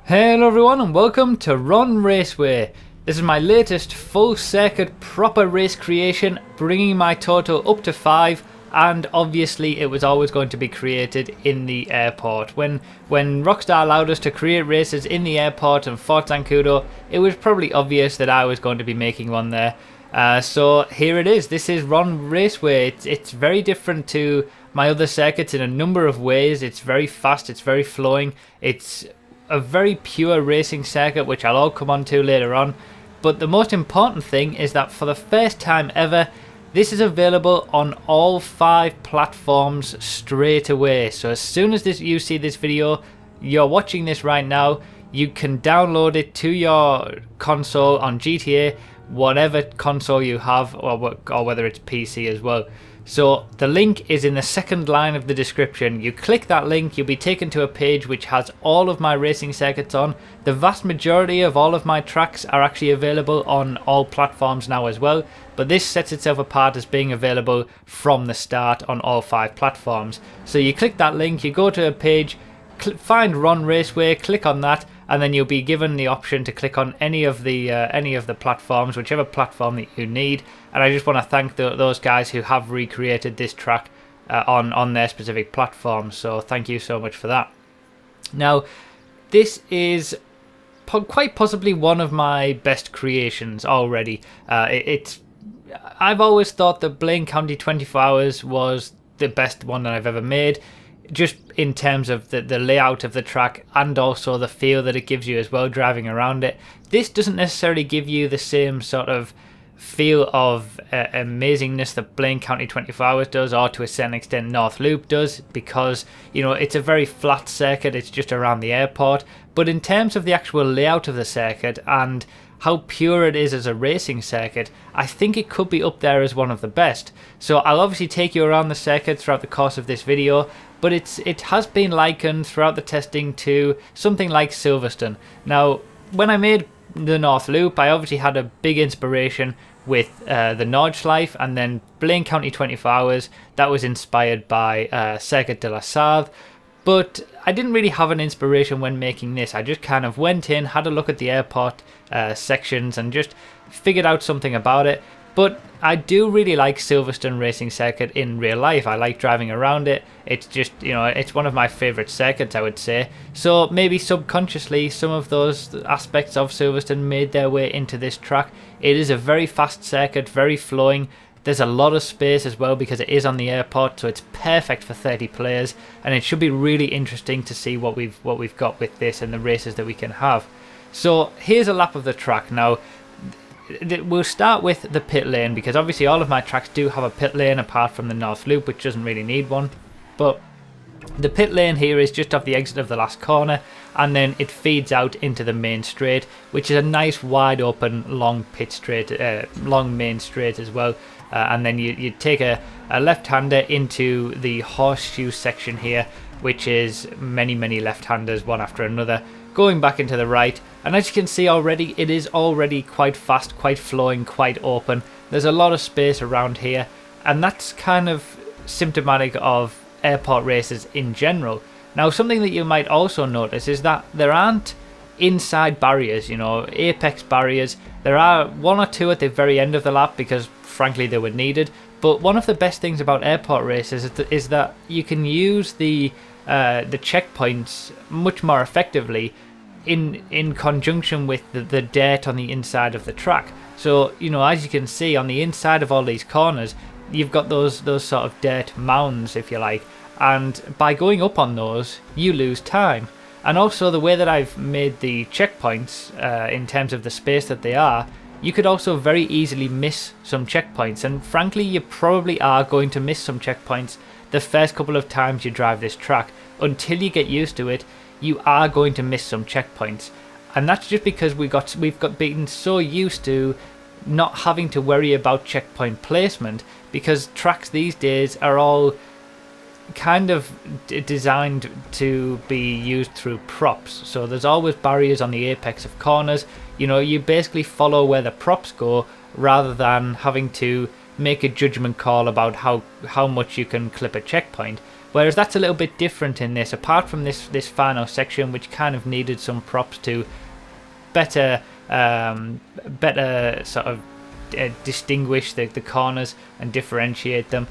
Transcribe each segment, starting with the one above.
Hello everyone and welcome to R.O.N Raceway. This is my latest full circuit proper race creation, bringing my total up to 5, and obviously it was always going to be created in the airport. When Rockstar allowed us to create races in the airport and Fort Zancudo, it was probably obvious that I was going to be making one there. So here it is. This is R.O.N Raceway. It's very different to my other circuits in a number of ways. It's very fast, it's very flowing, it's a very pure racing circuit, which I'll all come on to later on. But the most important thing is that for the first time ever, this is available on all 5 platforms straight away. So as soon as you see this video, you're watching this right now, you can download it to your console on GTA, whatever console you have, or whether it's PC as well. So the link is in the second line of the description. You click that link, you'll be taken to a page which has all of my racing circuits on. The vast majority of all of my tracks are actually available on all platforms now as well, but this sets itself apart as being available from the start on all 5 platforms. So you click that link, you go to a page, find R.O.N Raceway, click on that, and then you'll be given the option to click on any of the platforms, whichever platform that you need. And I just want to thank those guys who have recreated this track on their specific platforms. So thank you so much for that. Now, this is quite possibly one of my best creations already. I've always thought that Blaine County 24 Hours was the best one that I've ever made, just in terms of the layout of the track and also the feel that it gives you as well driving around it. This doesn't necessarily give you the same sort of feel of amazingness that Blaine County 24 Hours does, or to a certain extent North Loop does, because it's a very flat circuit, it's just around the airport. But in terms of the actual layout of the circuit and how pure it is as a racing circuit, I think it could be up there as one of the best. So I'll obviously take you around the circuit throughout the course of this video, but it has been likened throughout the testing to something like Silverstone. Now, when I made the North Loop, I obviously had a big inspiration with the Nordschleife, and then Blaine County 24 Hours, that was inspired by Circuit de la Sarthe. But I didn't really have an inspiration when making this. I just kind of went in, had a look at the airport sections and just figured out something about it. But I do really like Silverstone Racing Circuit in real life. I like driving around it. It's just, it's one of my favourite circuits, I would say. So maybe subconsciously some of those aspects of Silverstone made their way into this track. It is a very fast circuit, very flowing. There's a lot of space as well because it is on the airport, so it's perfect for 30 players, and it should be really interesting to see what we've got with this and the races that we can have. So here's a lap of the track. Now, we'll start with the pit lane, because obviously all of my tracks do have a pit lane apart from the North Loop, which doesn't really need one. But the pit lane here is just off the exit of the last corner, and then it feeds out into the main straight, which is a nice wide open long pit straight, long main straight as well. And then you take a left-hander into the horseshoe section here, which is many left-handers one after another, going back into the right. And as you can see already, it is already quite fast, quite flowing, quite open. There's a lot of space around here, and that's kind of symptomatic of airport races in general. Now, something that you might also notice is that there aren't inside barriers, apex barriers. There are 1 or 2 at the very end of the lap because frankly they were needed. But one of the best things about airport races is that you can use the checkpoints much more effectively in conjunction with the dirt on the inside of the track. So as you can see on the inside of all these corners, you've got those sort of dirt mounds, if you like, and by going up on those you lose time. And also the way that I've made the checkpoints in terms of the space that they are, you could also very easily miss some checkpoints, and frankly you probably are going to miss some checkpoints the first couple of times you drive this track. Until you get used to it, you are going to miss some checkpoints, and that's just because we've got been so used to not having to worry about checkpoint placement, because tracks these days are all kind of designed to be used through props. So there's always barriers on the apex of corners. You basically follow where the props go rather than having to make a judgment call about how much you can clip a checkpoint. Whereas that's a little bit different in this, apart from this final section, which kind of needed some props to better sort of distinguish the corners and differentiate them.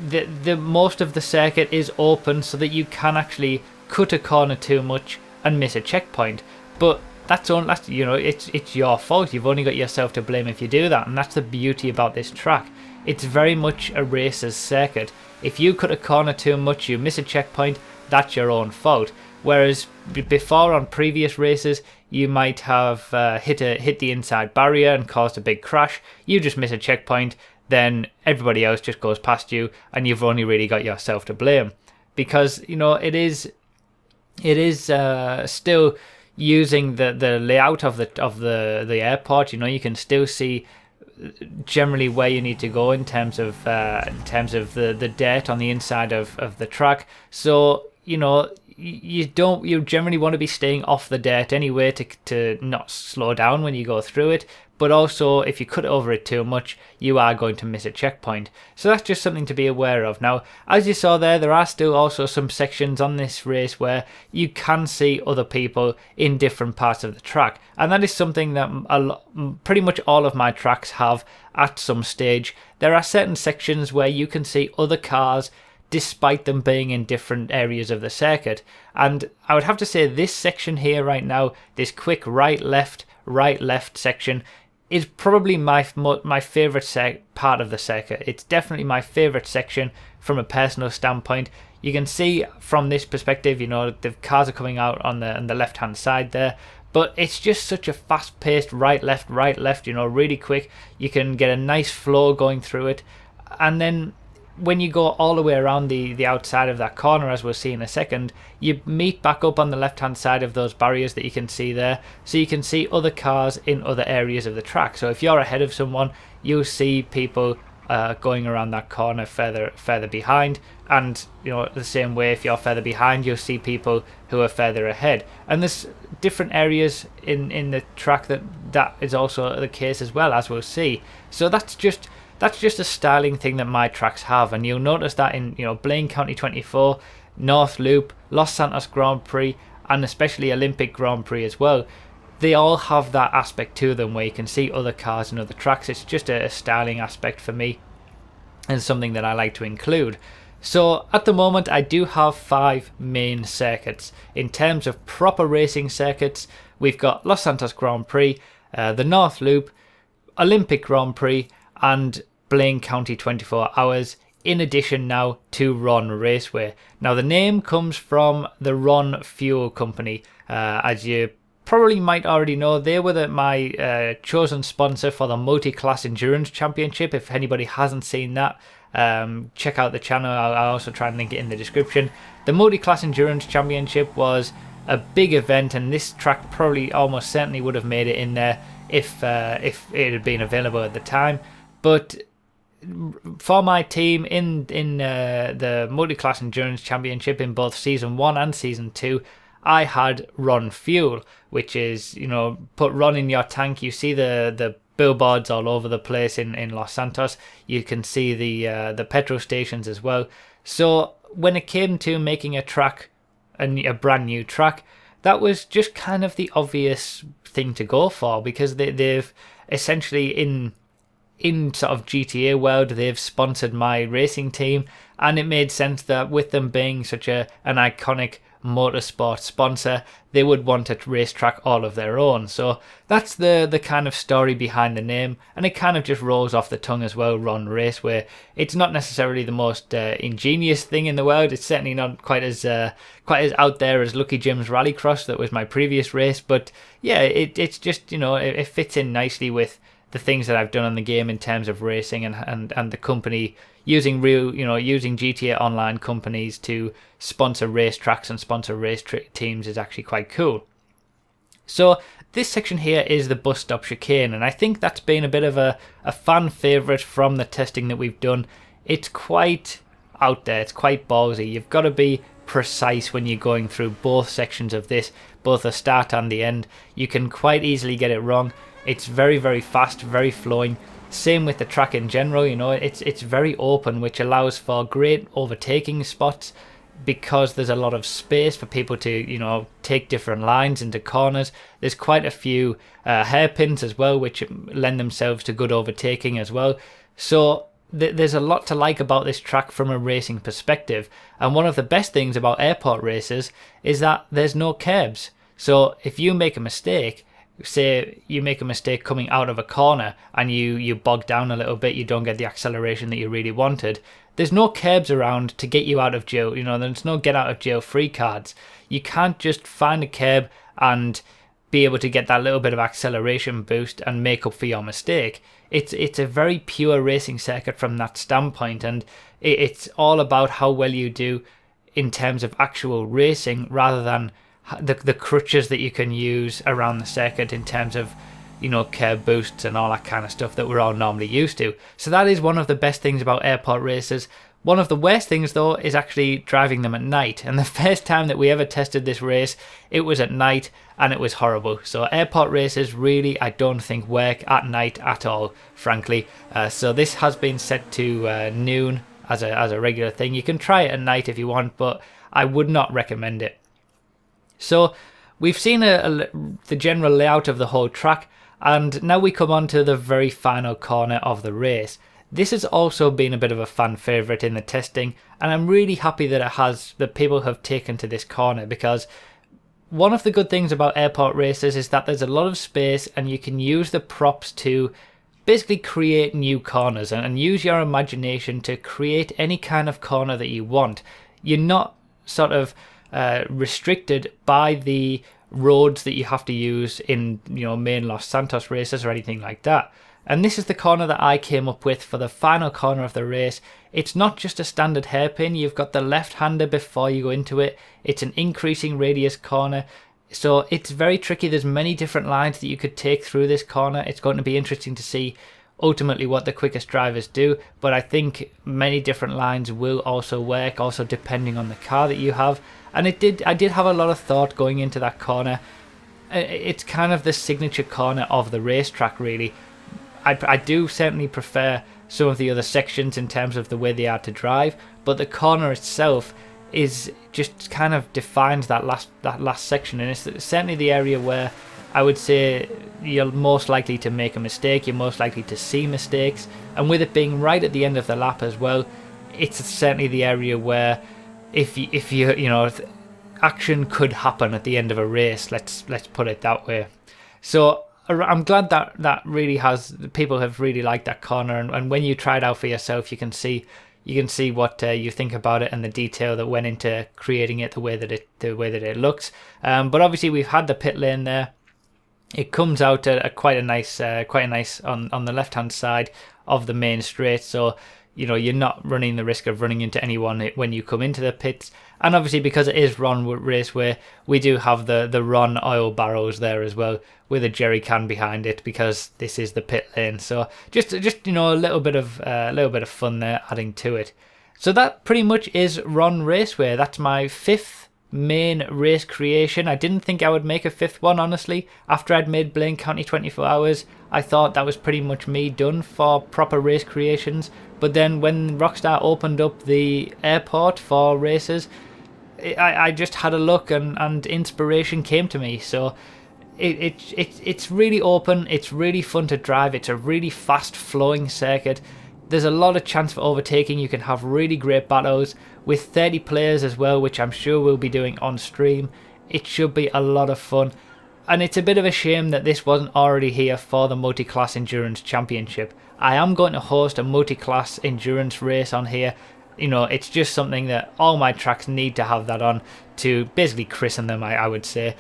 The most of the circuit is open so that you can actually cut a corner too much and miss a checkpoint, but that's it's your fault. You've only got yourself to blame if you do that, and that's the beauty about this track. It's very much a racer's circuit. If you cut a corner too much, you miss a checkpoint, that's your own fault. Whereas before, on previous races, you might have hit the inside barrier and caused a big crash. You just miss a checkpoint, then everybody else just goes past you, and you've only really got yourself to blame. Because it is still using the layout of the airport. You can still see generally where you need to go in terms of the dirt on the inside of the track. So you generally want to be staying off the dirt anyway to not slow down when you go through it, but also if you cut over it too much, you are going to miss a checkpoint. So that's just something to be aware of. Now, as you saw there are still also some sections on this race where you can see other people in different parts of the track, and that is something that pretty much all of my tracks have at some stage. There are certain sections where you can see other cars despite them being in different areas of the circuit, and I would have to say this section here right now, this quick right left section, is probably my favourite part of the circuit. It's definitely my favourite section from a personal standpoint. You can see from this perspective, the cars are coming out on the left hand side there, but it's just such a fast paced right left, really quick. You can get a nice flow going through it, and then when you go all the way around the outside of that corner, as we'll see in a second, you meet back up on the left hand side of those barriers that you can see there, so you can see other cars in other areas of the track. So if you're ahead of someone, you'll see people going around that corner further behind, and the same way, if you're further behind, you'll see people who are further ahead. And there's different areas in the track that is also the case as well, as we'll see. So that's just a styling thing that my tracks have, and you'll notice that in Blaine County 24, North Loop, Los Santos Grand Prix, and especially Olympic Grand Prix as well. They all have that aspect to them where you can see other cars and other tracks. It's just a styling aspect for me, and something that I like to include. So at the moment I do have 5 main circuits. In terms of proper racing circuits, we've got Los Santos Grand Prix, the North Loop, Olympic Grand Prix, and Blaine County 24 Hours, in addition now to R.O.N Raceway. Now the name comes from the R.O.N fuel company. As you probably might already know, they were my chosen sponsor for the Multi-Class Endurance Championship. If anybody hasn't seen that, check out the channel. I'll also try and link it in the description. The Multi-Class Endurance Championship was a big event, and this track probably almost certainly would have made it in there if it had been available at the time. But for my team in the Multi-Class Endurance Championship in both Season 1 and Season 2, I had R.O.N Fuel, which is, put R.O.N in your tank. You see the billboards all over the place in Los Santos. You can see the petrol stations as well. So when it came to making a track, a brand new track, that was just kind of the obvious thing to go for, because they've essentially in sort of GTA world, they've sponsored my racing team, and it made sense that with them being such an iconic motorsport sponsor, they would want a racetrack all of their own. So that's the kind of story behind the name, and it kind of just rolls off the tongue as well, R.O.N Raceway. It's not necessarily the most ingenious thing in the world. It's certainly not quite as out there as Lucky Jim's Rallycross that was my previous race, but yeah, it's just, it fits in nicely with the things that I've done on the game in terms of racing, and the company using using GTA Online companies to sponsor racetracks and sponsor race teams is actually quite cool. So this section here is the bus stop chicane, and I think that's been a bit of a fan favourite from the testing that we've done. It's quite out there, it's quite ballsy. You've got to be precise when you're going through both sections of this, both the start and the end. You can quite easily get it wrong. It's very, very fast, very flowing. Same with the track in general, you know, it's very open, which allows for great overtaking spots because there's a lot of space for people to, you know, take different lines into corners. There's quite a few hairpins as well, which lend themselves to good overtaking as well. So there's a lot to like about this track from a racing perspective. And one of the best things about airport races is that there's no curbs. So if you make a mistake, say you make a mistake coming out of a corner and you bog down a little bit, you don't get the acceleration that you really wanted, there's no curbs around to get you out of jail. You know, there's no get out of jail free cards. You can't just find a curb and be able to get that little bit of acceleration boost and make up for your mistake. It's a very pure racing circuit from that standpoint, and it's all about how well you do in terms of actual racing rather than the crutches that you can use around the circuit in terms of, you know, curb boosts and all that kind of stuff that we're all normally used to. So that is one of the best things about airport races. One of the worst things though is actually driving them at night, and the first time that we ever tested this race it was at night and it was horrible. So airport races really, I don't think, work at night at all, frankly. So this has been set to noon as a regular thing. You can try it at night if you want, but I would not recommend it. So we've seen the general layout of the whole track, and now we come on to the very final corner of the race. This has also been a bit of a fan favourite in the testing, and I'm really happy that people have taken to this corner, because one of the good things about airport races is that there's a lot of space and you can use the props to basically create new corners and use your imagination to create any kind of corner that you want. You're not sort of restricted by the roads that you have to use in, you know, main Los Santos races or anything like that. And this is the corner that I came up with for the final corner of the race. It's not just a standard hairpin, you've got the left-hander before you go into it. It's an increasing radius corner, so it's very tricky. There's many different lines that you could take through this corner. It's going to be interesting to see ultimately what the quickest drivers do, but I think many different lines will also work, also depending on the car that you have. And I did have a lot of thought going into that corner. It's kind of the signature corner of the racetrack, really. I do certainly prefer some of the other sections in terms of the way they are to drive, but the corner itself is just kind of defines that last section, and it's certainly the area where I would say you're most likely to make a mistake, you're most likely to see mistakes, and with it being right at the end of the lap as well, it's certainly the area where if you know, action could happen at the end of a race, let's put it that way. So I'm glad that really people have really liked that corner, and when you try it out for yourself, you can see what you think about it and the detail that went into creating it the way that it looks. But obviously we've had the pit lane there. It comes out at quite a nice on the left hand side of the main straight, so you know, you're not running the risk of running into anyone when you come into the pits. And obviously because it is R.O.N Raceway, we do have the R.O.N oil barrels there as well, with a jerry can behind it, because this is the pit lane. So just you know, a little bit of fun there adding to it. So that pretty much is R.O.N Raceway. That's my fifth main race creation. I didn't think I would make a fifth one, honestly. After I'd made Blaine County 24 Hours, I thought that was pretty much me done for proper race creations. But then when Rockstar opened up the airport for races, I just had a look and inspiration came to me. So it's really open, it's really fun to drive, it's a really fast flowing circuit. There's a lot of chance for overtaking. You can have really great battles with 30 players as well, which I'm sure we'll be doing on stream. It should be a lot of fun. And it's a bit of a shame that this wasn't already here for the Multi-Class Endurance Championship. I am going to host a Multi-Class Endurance race on here. You know, it's just something that all my tracks need to have that on to basically christen them, I would say.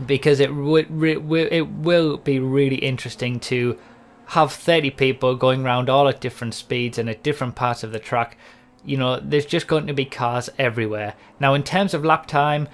Because it will be really interesting to have 30 people going around all at different speeds and at different parts of the track. You know, there's just going to be cars everywhere. Now, in terms of lap time,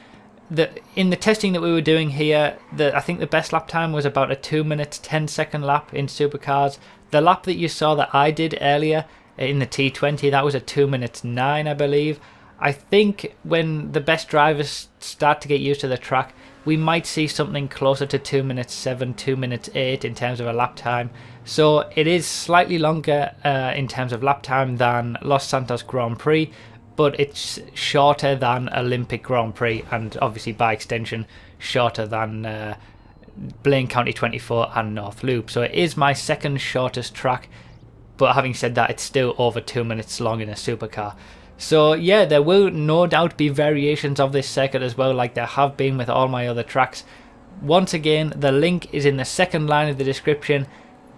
in the testing that we were doing here, I think the best lap time was about a 2 minutes 10-second lap in supercars. The lap that you saw that I did earlier in the T20, that was a 2 minutes 9, I believe. I think when the best drivers start to get used to the track, we might see something closer to 2 minutes 7, 2 minutes 8 in terms of a lap time. So it is slightly longer in terms of lap time than Los Santos Grand Prix, but it's shorter than Olympic Grand Prix, and obviously by extension shorter than Blaine County 24 and North Loop. So it is my second shortest track, but having said that, it's still over 2 minutes long in a supercar. So yeah, there will no doubt be variations of this circuit as well, like there have been with all my other tracks. Once again, the link is in the second line of the description,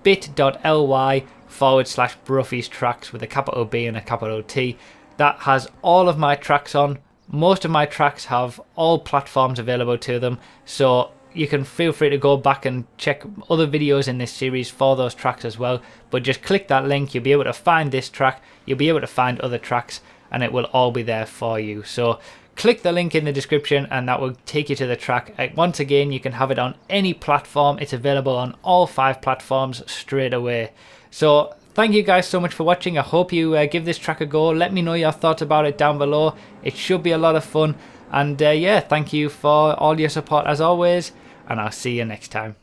bit.ly/Bruffies Tracks with a capital B and a capital T. That has all of my tracks on. Most of my tracks have all platforms available to them, so you can feel free to go back and check other videos in this series for those tracks as well. But just click that link, you'll be able to find this track, you'll be able to find other tracks, and it will all be there for you. So click the link in the description and that will take you to the track. Once again, you can have it on any platform. It's available on all 5 platforms straight away. So thank you guys so much for watching. I hope you give this track a go. Let me know your thoughts about it down below. It should be a lot of fun. And yeah, thank you for all your support as always, and I'll see you next time.